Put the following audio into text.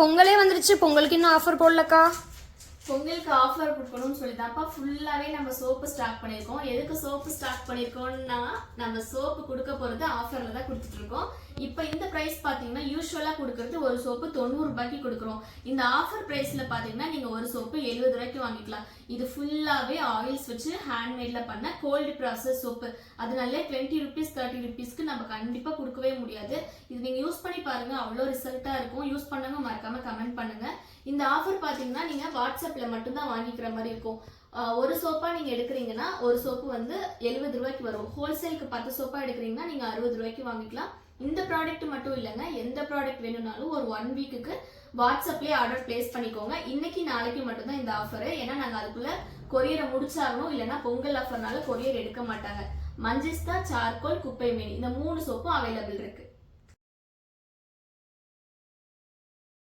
பொங்கலே வந்துருச்சு. பொங்கலுக்கு இன்னும் ஆஃபர் போடலக்கா. பொங்கலுக்கு ஆஃபர் கொடுக்கணும்னு சொல்லி தான்ப்பா ஃபுல்லாவே நம்ம சோப்பு ஸ்டாக் பண்ணியிருக்கோம். எதுக்கு சோப்பு ஸ்டாக் பண்ணியிருக்கோம்னா நம்ம சோப்பு கொடுக்க போறது ஆஃபர்ல தான் கொடுத்துட்டு இருக்கோம். இப்போ இந்த பிரைஸ் பாத்தீங்கன்னா யூஸ்வலா கொடுக்கறது ஒரு சோப்பு 90 ரூபாய்க்கு கொடுக்குறோம். இந்த ஆஃபர் பிரைஸ்ல பாத்தீங்கன்னா நீங்க ஒரு சோப்பு 70 ரூபாய்க்கு வாங்கிக்கலாம். இது ஃபுல்லாவே ஆயில்ஸ் வச்சு ஹேண்ட்மேட்ல பண்ண கோல்டு ப்ராசஸ் சோப்பு. அதனால 20 ருபீஸ் 30 ருபீஸ்க்கு நம்ம கண்டிப்பா கொடுக்கவே முடியாது. இது நீங்க யூஸ் பண்ணி பாருங்க, அவ்வளோ ரிசல்ட்டா இருக்கும். யூஸ் பண்ணாங்க மறக்காம கமெண்ட் பண்ணுங்க. இந்த ஆஃபர் பாத்தீங்கன்னா நீங்க வாட்ஸ்அப்ல மட்டும்தான் வாங்கிக்கிற மாதிரி இருக்கும். ஒரு சோப்பா நீங்க எடுக்கிறீங்கன்னா ஒரு சோப்பு வந்து 70 ரூபாய்க்கு வரும். ஹோல்சேலுக்கு 10 சோப்பா எடுக்கிறீங்கன்னா நீங்க 60 ரூபாய்க்கு வாங்கிக்கலாம். இந்த ப்ராடக்ட் மட்டும் இல்லைங்க, எந்த ப்ராடக்ட் வேணும்னாலும் ஒரு 1 வீக்குக்கு வாட்ஸ்அப்லேயே ஆர்டர் பிளேஸ் பண்ணிக்கோங்க. இன்னைக்கு நாளைக்கு மட்டும்தான் இந்த ஆஃபர். ஏன்னா நாங்கள் அதுக்குள்ள கொரியரை முடிச்சாகணும், இல்லைன்னா பொங்கல் ஆஃபர்னால கொரியர் எடுக்க மாட்டாங்க. மஞ்சிஸ்தா, சார்கோல், குப்பை மேனி இந்த 3 சோப்பும் அவைலபிள் இருக்கு.